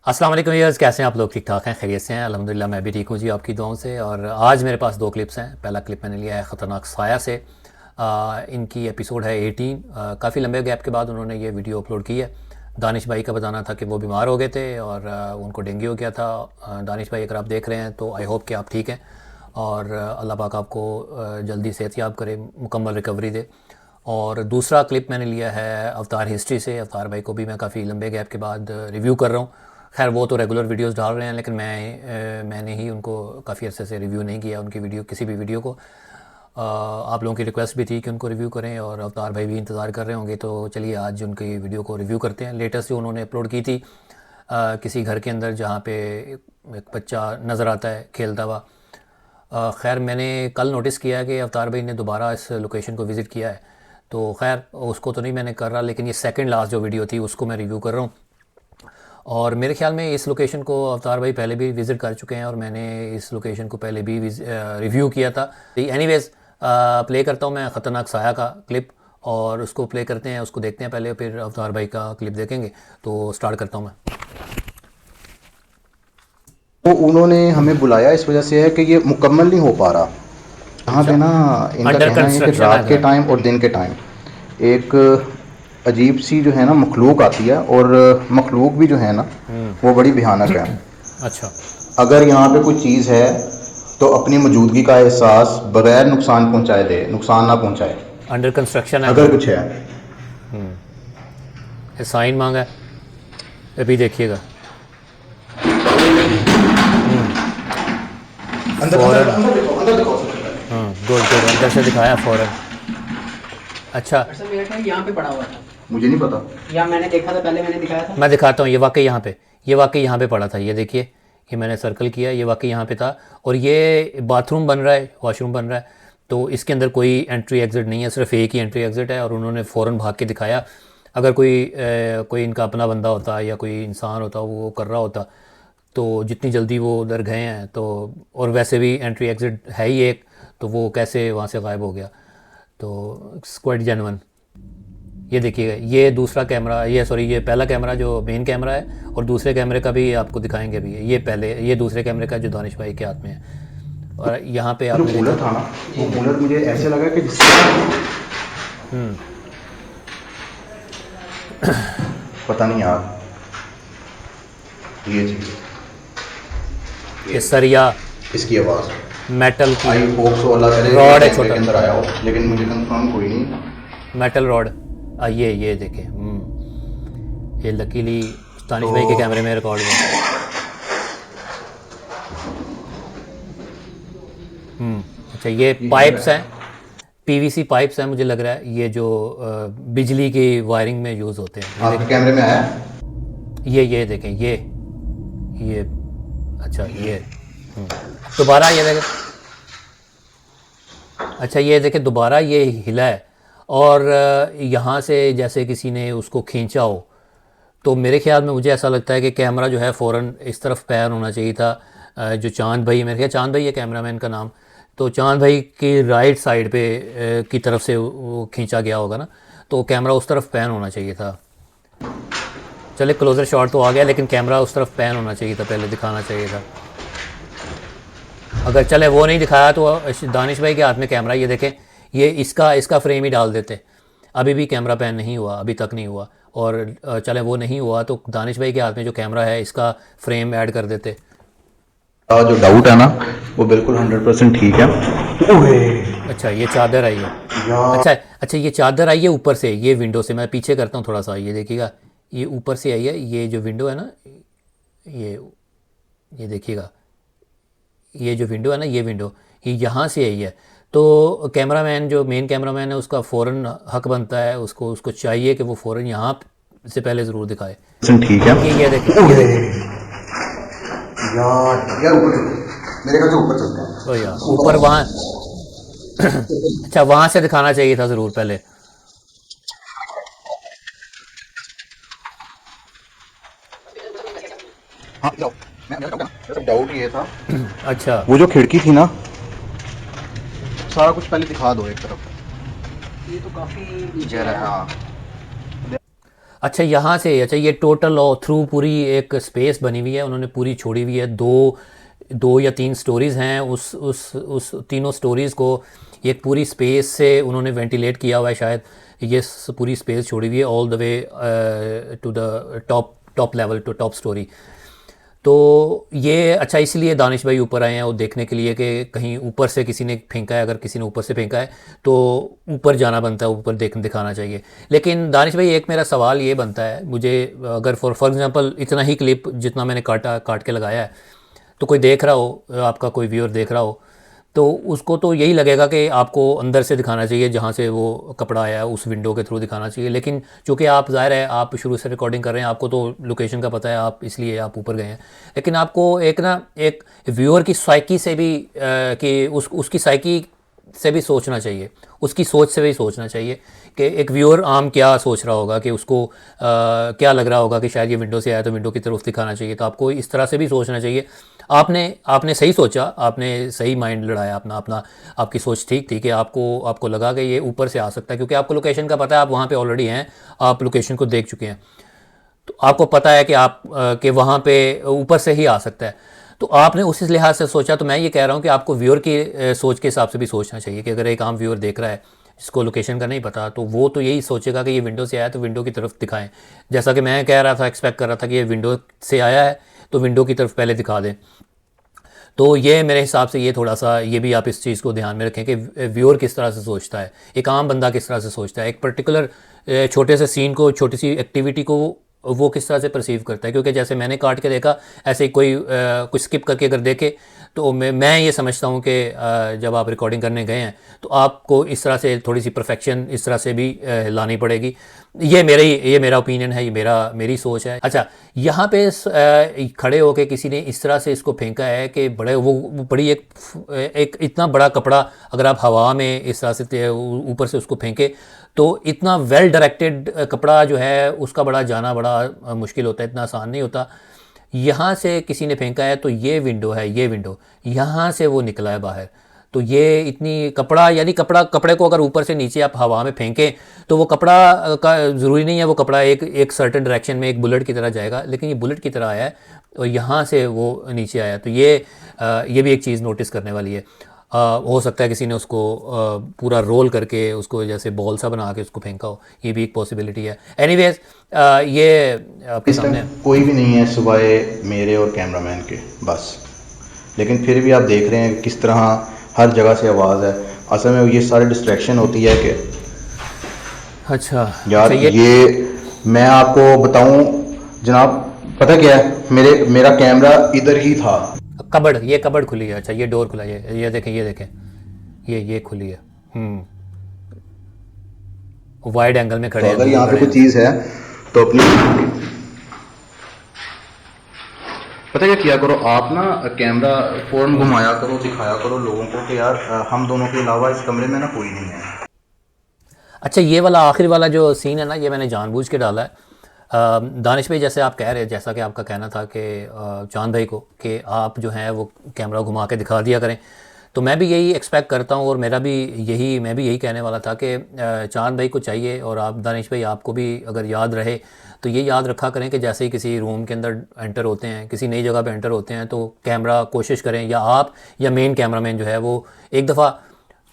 अस्सलाम वालेकुम व्यूअर्स, कैसे हैं आप लोग? ठीक ठाक हैं, खैरियत से हैं? अल्हम्दुलिल्लाह मैं भी ठीक हूँ जी, आपकी दुआओं से। और आज मेरे पास दो क्लिप्स हैं। पहला क्लिप मैंने लिया है ख़तरनाक साया से। इनकी एपिसोड है 18। काफ़ी लंबे गैप के बाद उन्होंने ये वीडियो अपलोड की है। दानिश भाई का बताना था कि वो बीमार हो गए थे और उनको डेंगू हो गया था। दानिश भाई, अगर आप देख रहे हैं तो आई होप कि आप ठीक हैं और अल्लाह पाक आपको जल्दी सेहतयाब करे, मुकम्मल रिकवरी दे। और दूसरा क्लिप मैंने लिया है अवतार हिस्ट्री से। अवतार भाई को भी मैं काफ़ी लंबे गैप के बाद रिव्यू कर रहा हूँ। खैर वो तो रेगुलर वीडियोस डाल रहे हैं, लेकिन मैंने ही उनको काफ़ी अर्से से रिव्यू नहीं किया, उनकी वीडियो, किसी भी वीडियो को। आप लोगों की रिक्वेस्ट भी थी कि उनको रिव्यू करें और अवतार भाई भी इंतज़ार कर रहे होंगे, तो चलिए आज उनकी वीडियो को रिव्यू करते हैं। लेटेस्ट जो उन्होंने अपलोड की थी किसी घर के अंदर जहाँ पे एक बच्चा नज़र आता है खेलता हुआ। खैर मैंने कल नोटिस किया कि अवतार भाई ने दोबारा इस लोकेशन को विज़िट किया है, तो खैर उसको तो नहीं मैंने कर रहा, लेकिन ये सेकंड लास्ट जो वीडियो थी उसको मैं रिव्यू कर रहा हूँ। और मेरे ख्याल में इस लोकेशन को अवतार भाई पहले भी विज़िट कर चुके हैं और मैंने इस लोकेशन को पहले भी रिव्यू किया था। एनीवेज़ प्ले करता हूँ मैं ख़तरनाक साया का क्लिप, और उसको प्ले करते हैं, उसको देखते हैं पहले, फिर अवतार भाई का क्लिप देखेंगे। तो स्टार्ट करता हूँ मैं। तो उन्होंने हमें बुलाया इस वजह से है कि ये मुकम्मल नहीं हो पा रहा। यहाँ पे अच्छा, ना इनका अंडर कहना है कि कंस्ट्रक्शन है रात के घर। टाइम और दिन के टाइम एक अजीब सी जो है ना मखलूक आती है, और मखलूक भी जो है ना वो बड़ी भयानक है। अच्छा। अगर यहाँ पे कोई चीज़ है तो अपनी मौजूदगी का एहसास बगैर नुकसान पहुँचाए दे, नुकसान ना पहुँचाए। अंडर कंस्ट्रक्शन है अगर घर। कुछ है ये साइन मांगा है, अभी देखिएगा। अंदर अंदर फ़ौरन। अंदर दिखाओ सबसे पहले। गुड गुड, अंदर से दिखाया फ़ौरन। अच्छा, अच्छा मेरा टाइम यहाँ पे पड़ा हुआ था, मुझे नहीं पता। या मैंने देखा था, पहले मैंने दिखाया था। मैं दिखाता हूँ। ये वाकई यहाँ पे पड़ा था, ये देखिए। ये मैंने सर्कल किया, ये वाकई यहाँ पे था। और ये बाथरूम बन रहा है, वॉशरूम बन रहा है, तो इसके अंदर कोई एंट्री एग्ज़िट नहीं है, सिर्फ एक ही एंट्री एग्ज़िट है। और उन्होंने फ़ौरन भाग के दिखाया। अगर कोई इनका अपना बंदा होता या कोई इंसान होता, वो कर रहा होता, तो जितनी जल्दी वो उधर गए हैं तो, और वैसे भी एंट्री एग्ज़िट है ही एक, तो वो कैसे वहाँ से गायब हो गया? तो क्वाइट जेन्युइन। ये देखिएगा, ये दूसरा कैमरा, ये सॉरी, ये पहला कैमरा जो मेन कैमरा है, और दूसरे कैमरे का भी आपको दिखाएंगे भी। ये दूसरे कैमरे का जो दानिश भाई के हाथ में है। और यहाँ पे जो आपने देखा। कूलर था ना, वो कूलर मुझे ऐसे लगा कि जिससे पता नहीं यार, ये चीज़, ये सरिया, इसकी आवाज़, मेटल की आई होप सो अल्लाह करे रॉड है, कैमरे छोटा के अंदर आया हो, लेकिन मुझे कंफर्म कोई नहीं। Metal rod. ये देखें। ये लकीली दानिश भाई के कैमरे में रिकॉर्ड हुआ। अच्छा, ये ये क्या पाइप्स है? हैं, पीवीसी पाइप्स हैं, मुझे लग रहा है ये जो बिजली की वायरिंग में यूज़ होते हैं। ये आपके कैमरे में आया? ये देखें, ये अच्छा, ये दोबारा ये देखें। अच्छा, ये देखें, दोबारा ये हिला है। और यहाँ से जैसे किसी ने उसको खींचा हो, तो मेरे ख्याल में मुझे ऐसा लगता है कि कैमरा जो है फ़ौरन इस तरफ पैर होना चाहिए था। जो चांद भाई, मेरे ख्याल चांद भाई है कैमरामैन का नाम, तो चांद भाई की राइट साइड पे की तरफ से वो खींचा गया होगा ना, तो कैमरा उस तरफ पैन होना चाहिए था। चले, क्लोज़र शॉट तो आ गया, लेकिन कैमरा उस तरफ पैन होना चाहिए था, पहले दिखाना चाहिए था। अगर चले वो नहीं दिखाया तो दानिश भाई के हाथ में कैमरा, ये देखें, ये इसका फ्रेम ही डाल देते। अभी भी कैमरा पैन नहीं हुआ, अभी तक नहीं हुआ। और चले वो नहीं हुआ तो दानिश भाई के हाथ में जो कैमरा है, इसका फ्रेम ऐड कर देते। जो डाउट है ना, वो बिल्कुल 100% ठीक है। ओए अच्छा, ये चादर आई है। यार, अच्छा अच्छा, ये चादर आई है ऊपर से, ये विंडो से। मैं पीछे करता हूँ थोड़ा सा, ये देखिएगा, ये ऊपर से आई है। ये जो विंडो है ना, ये ये देखिएगा, ये जो विंडो है ना, ये विंडो ये यहाँ से आई है। तो कैमरामैन, जो मेन कैमरामैन है, उसका फ़ौरन हक बनता है, उसको उसको चाहिए कि वो फ़ौरन यहाँ से पहले ज़रूर दिखाए। ठीक है। ये देखें, ये ओए देखें। यार यार, ऊपर चलते हैं। मेरे ख्याल से ऊपर चलते ओ हैं। यार, ऊपर वहाँ। अच्छा, वहाँ से दिखाना चाहिए था ज़रूर पहले। हाँ जाओ। मेरा डाउट ये था, अच्छा वो जो खिड़की थी ना, सारा कुछ पहले दिखा दो एक तरफ। ये तो काफी नीचे जरा है। हाँ। अच्छा यहाँ से, अच्छा ये टोटल और थ्रू पूरी एक स्पेस बनी हुई है, उन्होंने पूरी छोड़ी हुई है। दो दो या तीन स्टोरीज़ हैं, उस तीनों स्टोरीज़ को एक पूरी स्पेस से उन्होंने वेंटिलेट किया हुआ है शायद। ये पूरी स्पेस छोड़ी हुई है all the way to the top top level to top storey. तो ये अच्छा इसलिए दानिश भाई ऊपर आए हैं वो देखने के लिए कि कहीं ऊपर से किसी ने फेंका है, अगर किसी ने ऊपर से फेंका है तो ऊपर जाना बनता है, ऊपर दिखाना चाहिए। लेकिन दानिश भाई एक मेरा सवाल ये बनता है मुझे, अगर फॉर एग्जांपल इतना ही क्लिप जितना मैंने काट के लगाया है, तो कोई देख रहा हो, आपका कोई व्यूअर देख रहा हो, तो उसको तो यही लगेगा कि आपको अंदर से दिखाना चाहिए, जहाँ से वो कपड़ा आया है उस विंडो के थ्रू दिखाना चाहिए। लेकिन चूँकि आप ज़ाहिर है आप शुरू से रिकॉर्डिंग कर रहे हैं, आपको तो लोकेशन का पता है, आप इसलिए आप ऊपर गए हैं। लेकिन आपको एक व्यूअर की साइकी से भी कि उसकी साइकी से भी सोचना चाहिए, उसकी सोच से भी सोचना चाहिए कि एक व्यूअर आम क्या सोच रहा होगा, कि उसको क्या लग रहा होगा कि शायद ये विंडो से आया तो विंडो की तरफ दिखाना चाहिए। तो आपको इस तरह से भी सोचना चाहिए। आपने सही सोचा, आपने सही माइंड लड़ाया अपना, आपकी सोच ठीक थी कि आपको लगा कि ये ऊपर से आ सकता है, क्योंकि आपको लोकेशन का पता है, आप वहाँ पे ऑलरेडी हैं, आप लोकेशन को देख चुके हैं, तो आपको पता है कि वहाँ पे ऊपर से ही आ सकता है। तो आपने उसी लिहाज से सोचा। तो मैं ये कह रहा हूँ कि आपको व्यूअर की सोच के हिसाब से भी सोचना चाहिए कि अगर एक आम व्यूअर देख रहा है जिसको लोकेशन का नहीं पता, तो वो तो यही सोचेगा कि ये विंडो से आया तो विंडो की तरफ दिखाएं। जैसा कि मैं कह रहा था, एक्सपेक्ट कर रहा था कि ये विंडो से आया है तो विंडो की तरफ पहले दिखा दें। तो ये मेरे हिसाब से ये थोड़ा सा, ये भी आप इस चीज़ को ध्यान में रखें कि व्यूअर किस तरह से सोचता है, एक आम बंदा किस तरह से सोचता है, एक पर्टिकुलर छोटे से सीन को, छोटी सी एक्टिविटी को वो किस तरह से परसीव करता है। क्योंकि जैसे मैंने काट के देखा, ऐसे ही कोई कुछ स्किप करके अगर देखे, तो मैं ये समझता हूँ कि जब आप रिकॉर्डिंग करने गए हैं तो आपको इस तरह से थोड़ी सी परफेक्शन इस तरह से भी लानी पड़ेगी। ये मेरा ओपिनियन है, ये मेरी सोच है। अच्छा, यहाँ पे खड़े होके किसी ने इस तरह से इसको फेंका है कि बड़ी एक इतना बड़ा कपड़ा अगर आप हवा में इस तरह से ऊपर से उसको फेंके, तो इतना वेल डायरेक्टेड कपड़ा जो है उसका जाना बड़ा मुश्किल होता है, इतना आसान नहीं होता। यहाँ से किसी ने फेंका है, तो ये विंडो है, ये विंडो यहाँ से वो निकला है बाहर। तो ये इतनी कपड़े को अगर ऊपर से नीचे आप हवा में फेंकें, तो वो कपड़ा का ज़रूरी नहीं है वो कपड़ा एक सर्टेन डायरेक्शन में एक बुलेट की तरह जाएगा, लेकिन ये बुलेट की तरह आया है और यहाँ से वो नीचे आया। तो ये भी एक चीज़ नोटिस करने वाली है। हो सकता है किसी ने उसको पूरा रोल करके उसको जैसे बॉल सा बना के उसको फेंका हो, ये भी एक पॉसिबिलिटी है। एनीवेज, ये आपके इस सामने टाइम कोई भी नहीं है सिवाय मेरे और कैमरामैन के, बस। लेकिन फिर भी आप देख रहे हैं कि किस तरह हर जगह से आवाज़ है। असल में ये सारी डिस्ट्रैक्शन होती है कि अच्छा यार अच्छा ये मैं आपको बताऊं जनाब, पता क्या है, मेरा कैमरा इधर ही था। ये कबर्ड खुली है। अच्छा, ये डोर खुला है, ये देखें, ये खुली है। वाइड एंगल में तो खड़े हैं, अगर दूर यहाँ पे खड़े कोई हैं। चीज़ है तो अपनी पता क्या किया करो आप ना, कैमरा फ़ौरन घुमाया करो, दिखाया करो लोगों को कि यार हम दोनों के अलावा इस कमरे में ना कोई नहीं है। अच्छा, ये वाला आखिरी वाला जो सीन है ना, ये मैंने जानबूझ के डाला है। दानिश भाई, जैसे आप कह रहे हैं, जैसा कि आपका कहना था कि चांद भाई को कि आप जो हैं वो कैमरा घुमा के दिखा दिया करें, तो मैं भी यही एक्सपेक्ट करता हूँ और मैं भी यही कहने वाला था कि चांद भाई को चाहिए, और आप दानिश भाई आपको भी अगर याद रहे तो ये याद रखा करें कि जैसे ही किसी रूम के अंदर एंटर होते हैं, किसी नई जगह पे एंटर होते हैं, तो कैमरा कोशिश करें, या आप या मेन कैमरामैन जो है वो एक दफ़ा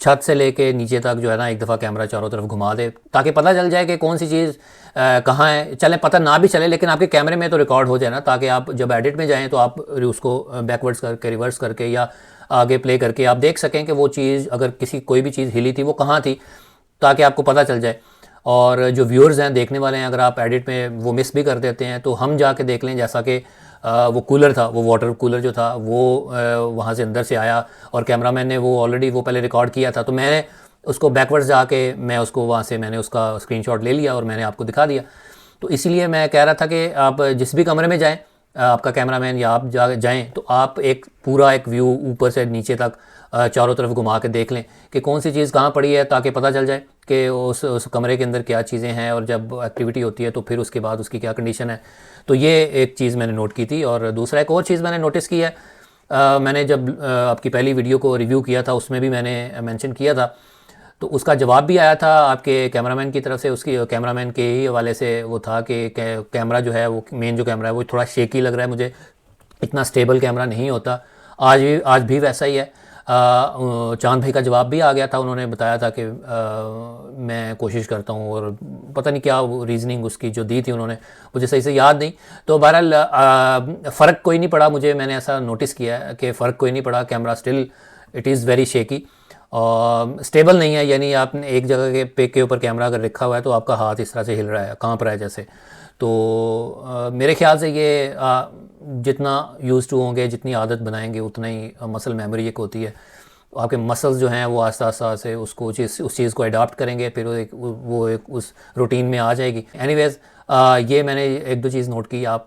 छत से लेके नीचे तक जो है ना एक दफ़ा कैमरा चारों तरफ घुमा दे, ताकि पता चल जाए कि कौन सी चीज़ कहाँ है। चले पता ना भी चले, लेकिन आपके कैमरे में तो रिकॉर्ड हो जाए ना, ताकि आप जब एडिट में जाएं तो आप उसको बैकवर्ड्स करके, रिवर्स करके या आगे प्ले करके आप देख सकें कि वो चीज़, अगर कोई भी चीज़ हिली थी वो कहाँ थी, ताकि आपको पता चल जाए। और जो व्यूअर्स हैं, देखने वाले हैं, अगर आप एडिट में वो मिस भी कर देते हैं, तो हम जाके देख लें। जैसा कि वो कूलर था, वो वाटर कूलर जो था वो वहाँ से अंदर से आया, और कैमरामैन ने वो ऑलरेडी वो पहले रिकॉर्ड किया था, तो मैंने उसको बैकवर्ड्स जाके मैं उसको वहाँ से मैंने उसका स्क्रीनशॉट ले लिया और मैंने आपको दिखा दिया। तो इसीलिए मैं कह रहा था कि आप जिस भी कमरे में जाएँ, आपका कैमरामैन या आप जाएँ, तो आप एक पूरा एक व्यू ऊपर से नीचे तक चारों तरफ घुमा के देख लें कि कौन सी चीज़ कहाँ पड़ी है, ताकि पता चल जाए कि उस कमरे के अंदर क्या चीज़ें हैं, और जब एक्टिविटी होती है तो फिर उसके बाद उसकी क्या कंडीशन है। तो ये एक चीज़ मैंने नोट की थी। और दूसरा एक और चीज़ मैंने नोटिस की है, मैंने जब आपकी पहली वीडियो को रिव्यू किया था उसमें भी मैंने मेंशन किया था, तो उसका जवाब भी आया था आपके कैमरामैन की तरफ से, उसकी कैमरामैन के ही हवाले से वो था कि कैमरा जो है वो मेन जो कैमरा है वो थोड़ा शेकी लग रहा है मुझे, इतना स्टेबल कैमरा नहीं होता। आज भी वैसा ही है। चांद भाई का जवाब भी आ गया था, उन्होंने बताया था कि मैं कोशिश करता हूँ, और पता नहीं क्या रीज़निंग उसकी जो दी थी उन्होंने, मुझे सही से याद नहीं। तो बहरहाल फ़र्क कोई नहीं पड़ा मुझे, मैंने ऐसा नोटिस किया है कि फ़र्क कोई नहीं पड़ा, camera still it is very shaky और स्टेबल नहीं है। यानी आपने एक जगह के पे के ऊपर कैमरा अगर रखा हुआ है तो आपका हाथ इस तरह से हिल रहा है, कांप रहा है जैसे। तो मेरे ख्याल से ये जितना यूज़ टू होंगे, जितनी आदत बनाएंगे, उतना ही मसल मेमोरी एक होती है, आपके मसल्स जो हैं वो आस्ता आस्ता से उसको उस चीज़ को अडॉप्ट करेंगे, फिर वो एक उस रूटीन में आ जाएगी। एनीवेज़ ये मैंने एक दो चीज़ नोट की, आप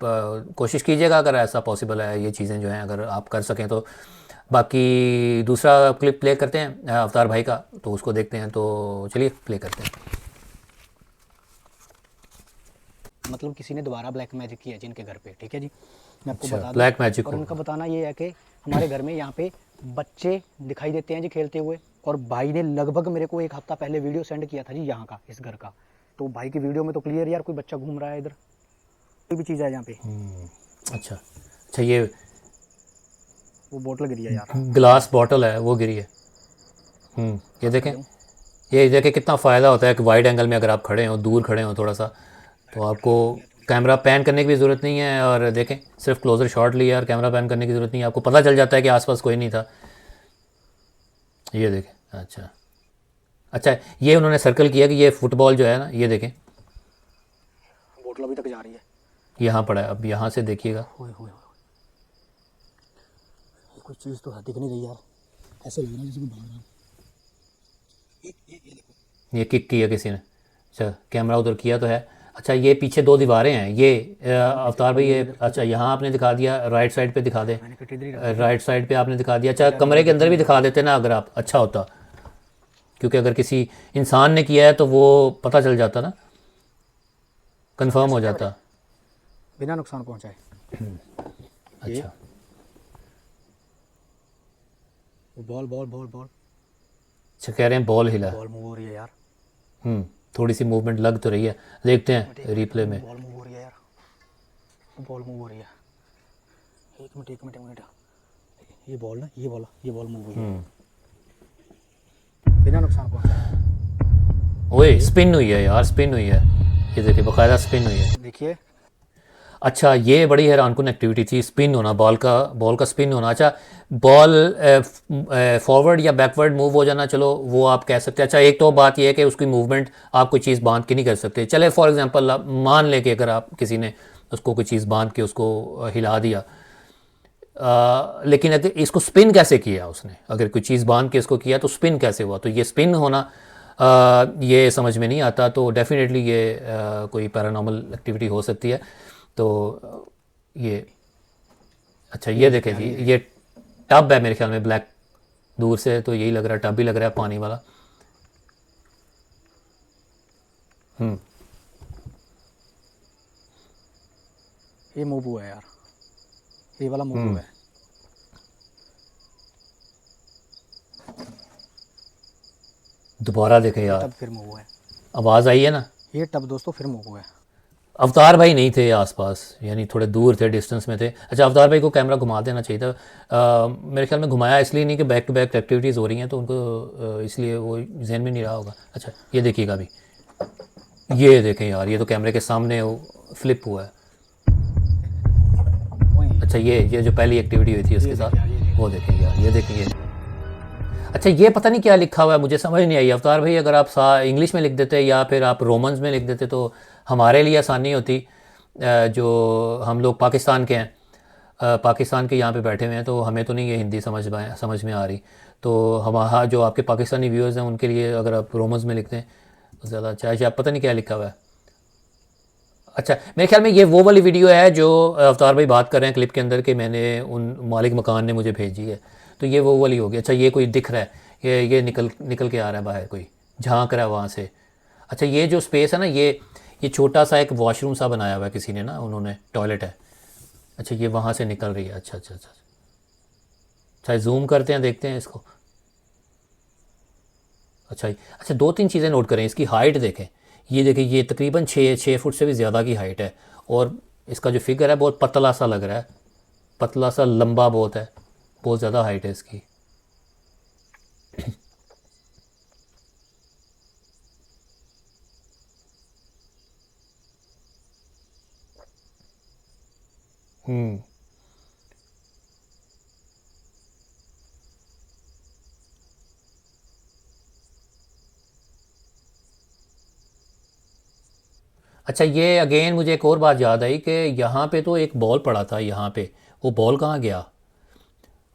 कोशिश कीजिएगा अगर ऐसा पॉसिबल है, ये चीज़ें जो हैं अगर आप कर सकें तो। बाकी दूसरा क्लिप प्ले करते हैं अवतार भाई का, तो उसको देखते हैं। तो चलिए प्ले करते हैं। मतलब किसी ने दोबारा ब्लैक मैजिक किया जिनके घर पे, ठीक है जी, मैं आपको अच्छा, बता दूं। ब्लैक मैजिक और हो। उनका बताना ये है कि हमारे घर में यहाँ पे बच्चे दिखाई देते हैं जी खेलते हुए, और भाई ने लगभग मेरे को 1 हफ्ता पहले वीडियो सेंड किया था जी यहाँ का, इस घर का। तो भाई की वीडियो में तो क्लियर यार कोई बच्चा घूम रहा है इधर, कोई भी चीज़ है यहाँ पे। अच्छा अच्छा, ये वो बोतल गिरी है यार, ग्लास बॉटल है वो गिरी है। ये देखें, ये देखें कितना फ़ायदा होता है कि वाइड एंगल में अगर आप खड़े हो, दूर खड़े हो थोड़ा सा, तो आपको कैमरा पैन करने की भी ज़रूरत नहीं है। और देखें सिर्फ क्लोज़र शॉट लिया और कैमरा पैन करने की ज़रूरत नहीं है, आपको पता चल जाता है कि आसपास कोई नहीं था। ये देखें, अच्छा अच्छा, ये उन्होंने सर्कल किया कि ये फुटबॉल जो है ना, ये देखें बोतल अभी तक जा रही है। यहाँ पड़ा है। अब यहाँ से देखिएगा, होए होए होए, ये कोई चीज़ तो है, दिख नहीं रही यार, ऐसे लग रहा है जैसे कोई भाग रहा है। ये देखो, ये किक किया किसी ने। अच्छा, कैमरा उधर किया तो है। अच्छा, ये पीछे 2 दीवारें हैं ये अवतार भाई, ये अच्छा यहाँ आपने दिखा दिया, राइट साइड पे दिखा दे, मैंने कटी इधर ही रखी। राइट साइड पे आपने दिखा दिया। अच्छा, कमरे के अंदर भी दिखा देते ना अगर आप, अच्छा होता, क्योंकि अगर किसी इंसान ने किया है तो वो पता चल जाता ना, कंफर्म हो जाता। बिना नुकसान पहुंचाए। अच्छा, बॉल बॉल बॉल बॉल अच्छा कह रहे हैं बॉल हिला। बॉल मूव हो रही है यार, थोड़ी सी मूवमेंट लग तो रही है, देखते हैं रिप्ले में। बॉल मूव हो रही है यार, बॉल मूव हो रही है। एक मिनट एक मिनट एक मिनट, ये बॉल ना, ये बॉल मूव हुई है बिना नुकसान पहुंचाए। ओए स्पिन हुई है यार, स्पिन हुई है, ये देखिए बाकायदा स्पिन हुई है। देखिए अच्छा, ये बड़ी हैरानकुन एक्टिविटी थी, स्पिन होना, बॉल का स्पिन होना। अच्छा, बॉल फॉरवर्ड या बैकवर्ड मूव हो जाना, चलो वो आप कह सकते हैं। अच्छा, एक तो बात ये है कि उसकी मूवमेंट आप कोई चीज़ बांध के नहीं कर सकते। चले फॉर एग्जांपल मान लें कि अगर आप किसी ने उसको कोई चीज़ बांध के उसको हिला दिया, लेकिन अगर इसको स्पिन कैसे किया उसने, अगर कोई चीज़ बांध के इसको किया तो स्पिन कैसे हुआ, तो ये स्पिन होना ये समझ में नहीं आता। तो डेफिनेटली ये कोई पैरानॉर्मल एक्टिविटी हो सकती है। तो ये अच्छा, ये देखें जी, ये टब है मेरे ख्याल में, ब्लैक, दूर से तो यही लग रहा है, टब ही लग रहा है पानी वाला। ये मूव हुआ है यार, ये वाला मूव हुआ है। दोबारा देखें यार, टब फिर मूव हुआ है, आवाज़ आई है ना। ये टब दोस्तों फिर मूव हुआ है। अवतार भाई नहीं थे आसपास, यानी थोड़े दूर थे, डिस्टेंस में थे। अच्छा, अवतार भाई को कैमरा घुमा देना चाहिए था। मेरे ख्याल में घुमाया इसलिए नहीं कि बैक टू बैक एक्टिविटीज़ हो रही हैं तो उनको इसलिए वो जहन में नहीं रहा होगा। अच्छा, ये देखिएगा अभी, ये देखें यार, ये तो कैमरे के सामने फ्लिप हुआ है। अच्छा, ये जो पहली एक्टिविटी हुई थी उसके साथ, वो देखें यार, ये देखें ये। अच्छा, ये पता नहीं क्या लिखा हुआ है, मुझे समझ नहीं आई। अवतार भाई अगर आप इंग्लिश में लिख देते या फिर आप रोमन्स में लिख देते तो हमारे लिए आसानी होती। जो हम लोग पाकिस्तान के हैं, पाकिस्तान के यहाँ पे बैठे हुए हैं, तो हमें तो नहीं ये हिंदी समझ में आ रही। तो हमारा जो आपके पाकिस्तानी व्यूअर्स हैं उनके लिए अगर आप रोमन्स में लिखते हैं तो ज़्यादा अच्छा है। पता नहीं क्या लिखा हुआ है। अच्छा, मेरे ख्याल में ये वो वाली वीडियो है जो अवतार भाई बात कर रहे हैं क्लिप के अंदर, कि मैंने उन मालिक मकान ने मुझे भेजी है, तो ये वो वाली होगी। अच्छा, ये कोई दिख रहा है, ये निकल के आ रहा है बाहर, कोई झांक रहा है वहाँ से। अच्छा, ये जो स्पेस है ना, ये छोटा सा एक वॉशरूम सा बनाया हुआ है किसी ने ना, उन्होंने, टॉयलेट है। अच्छा, ये वहाँ से निकल रही है। अच्छा अच्छा अच्छा अच्छा, जूम करते हैं, देखते हैं इसको। अच्छा अच्छा, 2-3 चीज़ें नोट करें। इसकी हाइट देखें, ये देखें, ये तकरीबन 6 फुट से भी ज़्यादा की हाइट है। और इसका जो फिगर है बहुत पतला सा लग रहा है, पतला सा, लंबा बहुत है, बहुत ज़्यादा हाइट है इसकी। हम्म। अच्छा, ये अगेन मुझे एक और बात याद आई कि यहाँ पे तो एक बॉल पड़ा था यहाँ पे, वो बॉल कहाँ गया?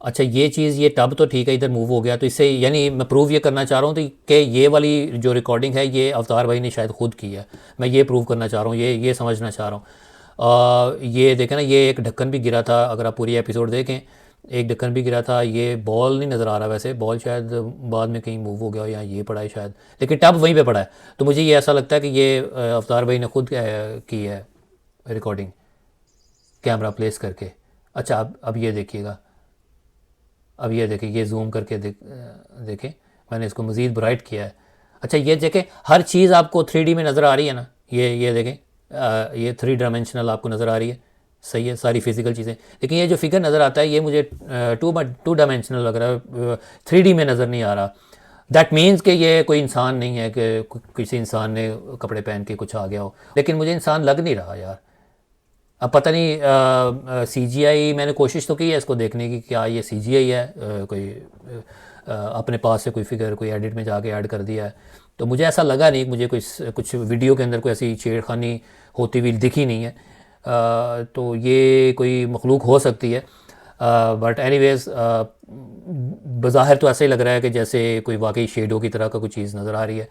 अच्छा, ये चीज़, ये टब तो ठीक है, इधर मूव हो गया, तो इससे यानी मैं प्रूव ये करना चाह रहा हूँ तो कि ये वाली जो रिकॉर्डिंग है ये अवतार भाई ने शायद खुद की है। मैं ये प्रूव करना चाह रहा हूँ, ये समझना चाह रहा हूँ। ये देखें ना, ये एक ढक्कन भी गिरा था, अगर आप पूरी एपिसोड देखें, एक ढक्कन भी गिरा था। ये बॉल नहीं नज़र आ रहा, वैसे बॉल शायद बाद में कहीं मूव हो गया, या ये पड़ा है शायद, लेकिन टब वहीं पे पड़ा है। तो मुझे ये ऐसा लगता है कि ये अवतार भाई ने खुद की है रिकॉर्डिंग, कैमरा प्लेस करके। अच्छा, अब ये देखिएगा, अब ये देखें, ये जूम करके देखें, मैंने इसको मज़ीद ब्राइट किया है। अच्छा, ये देखें, हर चीज़ आपको 3D में नज़र आ रही है ना, ये देखें, ये 3 डायमेंशनल आपको नज़र आ रही है, सही है, सारी फिज़िकल चीज़ें। लेकिन ये जो फिगर नज़र आता है ये मुझे 2 डायमेंशनल लग रहा है, 3D में नज़र नहीं आ रहा। दैट मीन्स कि ये कोई इंसान नहीं है कि किसी इंसान ने कपड़े पहन के कुछ आ गया हो, लेकिन मुझे इंसान लग नहीं रहा यार। अब पता नहीं, CGI, मैंने कोशिश तो की है इसको देखने की, क्या ये CGI है, कोई अपने पास से कोई फिगर कोई एडिट में जाके ऐड कर दिया है, तो मुझे ऐसा लगा नहीं, मुझे कुछ वीडियो के अंदर कोई ऐसी छेड़खानी होती हुई दिखी नहीं है। तो ये कोई मखलूक हो सकती है, बट एनीवेज बज़ाहिर तो ऐसे ही लग रहा है कि जैसे कोई वाकई शेडो की तरह का कोई चीज़ नज़र आ रही है।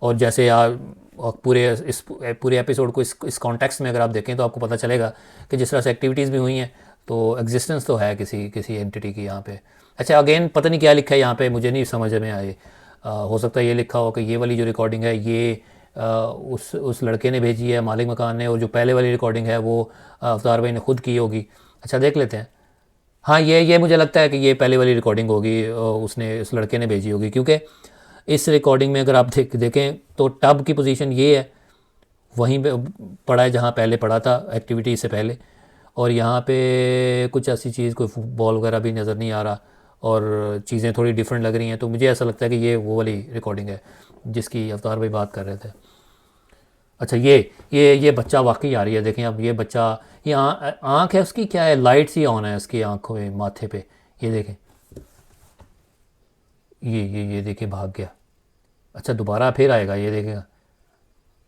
और जैसे आप पूरे एपिसोड को इस कॉन्टेक्स्ट में अगर आप देखें तो आपको पता चलेगा कि जिस तरह से एक्टिविटीज़ भी हुई हैं, तो एग्जिस्टेंस तो है किसी एंटिटी की यहाँ पे। अच्छा, अगेन पता नहीं क्या लिखा है यहाँ पे, मुझे नहीं समझ में आई। हो सकता है ये लिखा हो कि ये वाली जो रिकॉर्डिंग है ये उस लड़के ने भेजी है, मालिक मकान ने, और जो पहले वाली रिकॉर्डिंग है वो अवतार भाई ने खुद की होगी। अच्छा, देख लेते हैं। हाँ, ये मुझे लगता है कि ये पहले वाली रिकॉर्डिंग होगी, उसने, उस लड़के ने भेजी होगी, क्योंकि इस रिकॉर्डिंग में अगर आप देखें तो टब की पोजीशन ये है, वहीं पे पड़ा है जहाँ पहले पड़ा था एक्टिविटी से पहले। और यहाँ पे कुछ ऐसी चीज़, कोई बॉल वगैरह भी नज़र नहीं आ रहा, और चीज़ें थोड़ी डिफरेंट लग रही हैं। तो मुझे ऐसा लगता है कि ये वो वाली रिकॉर्डिंग है जिसकी अवतार भाई बात कर रहे थे। अच्छा, ये बच्चा वाकई आ रही है, देखें अब ये बच्चा, ये आँख है उसकी, क्या है, लाइट सी ऑन है उसकी आँखों में, माथे पे, ये देखें, ये देखें, भाग गया। अच्छा, दोबारा फिर आएगा, ये देखेगा,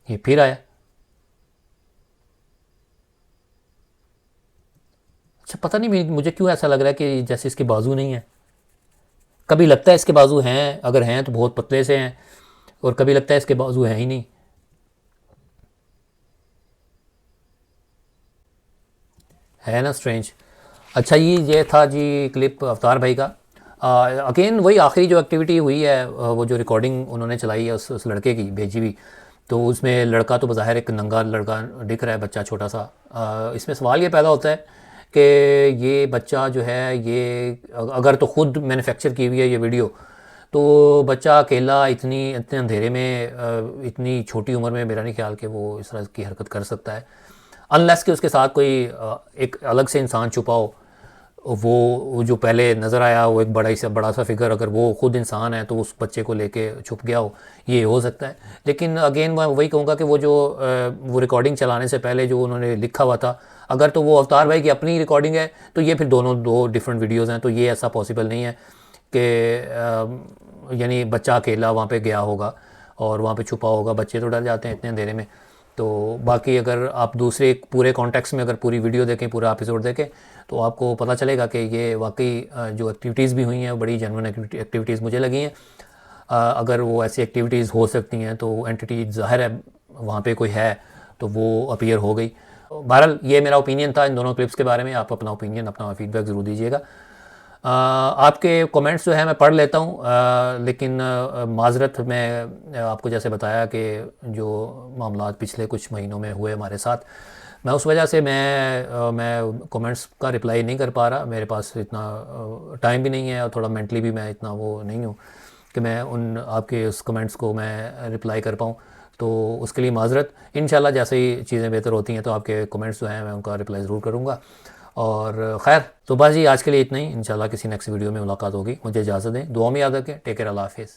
ये फिर आया। अच्छा, पता नहीं मुझे क्यों ऐसा लग रहा है कि जैसे इसके बाजू नहीं है। कभी लगता है इसके बाजू हैं, अगर हैं तो बहुत पतले से हैं, और कभी लगता है इसके बाजू हैं ही नहीं। है ना स्ट्रेंज। अच्छा, ये था जी क्लिप अवतार भाई का। अगेन वही आखिरी जो एक्टिविटी हुई है, वो जो रिकॉर्डिंग उन्होंने चलाई है उस लड़के की भेजी हुई, तो उसमें लड़का तो बज़ाहिर एक नंगा लड़का दिख रहा है, बच्चा छोटा सा। इसमें सवाल ये पैदा होता है कि ये बच्चा जो है, ये अगर तो खुद मैन्युफैक्चर की हुई है ये वीडियो, तो बच्चा अकेला इतने अंधेरे में, इतनी छोटी उम्र में, मेरा नहीं ख्याल कि वो इस तरह की हरकत कर सकता है, अनलेस कि उसके साथ कोई एक अलग से इंसान छुपा हो। वो जो पहले नज़र आया वो एक बड़ा सा फिगर, अगर वो खुद इंसान है तो उस बच्चे को लेके छुप गया हो, ये हो सकता है। लेकिन अगेन मैं वही कहूँगा कि वो रिकॉर्डिंग चलाने से पहले जो उन्होंने लिखा हुआ था, अगर तो वो अवतार भाई की अपनी रिकॉर्डिंग है तो ये फिर दो डिफरेंट वीडियोज़ हैं, तो ये ऐसा पॉसिबल नहीं है कि यानी बच्चा अकेला वहाँ पे गया होगा और वहाँ पे छुपा होगा। बच्चे तो डर जाते हैं इतने अंधेरे में। तो बाकी अगर आप दूसरे पूरे कॉन्टेक्स्ट में अगर पूरी वीडियो देखें, पूरा एपिसोड देखें, तो आपको पता चलेगा कि ये वाकई जो एक्टिविटीज़ भी हुई हैं बड़ी जेन्युइन एक्टिविटीज़ मुझे लगी हैं। अगर वो ऐसी एक्टिविटीज़ हो सकती हैं तो एंटिटी ज़ाहिर है वहाँ पे कोई है, तो वो अपीयर हो गई। बहरहाल ये मेरा ओपिनियन था इन दोनों क्लिप्स के बारे में। आप अपना ओपिनियन, अपना फीडबैक ज़रूर दीजिएगा। आपके कमेंट्स जो है मैं पढ़ लेता हूँ, लेकिन माजरत मैं आपको जैसे बताया कि जो मामला पिछले कुछ महीनों में हुए हमारे साथ, मैं उस वजह से मैं कमेंट्स का रिप्लाई नहीं कर पा रहा। मेरे पास इतना टाइम भी नहीं है और थोड़ा मेंटली भी मैं इतना वो नहीं हूँ कि मैं उन आपके उस कमेंट्स को मैं रिप्लाई कर पाऊँ, तो उसके लिए माजरत। इंशाल्लाह जैसे ही चीज़ें बेहतर होती हैं तो आपके कमेंट्स जो हैं मैं उनका रिप्लाई ज़रूर करूँगा। और खैर तो बस जी आज के लिए इतना ही, इंशाल्लाह किसी नेक्स्ट वीडियो में मुलाकात होगी। मुझे इजाज़त दें, दुआ में याद रखें। टेक केयर, अल्लाह हाफिज़।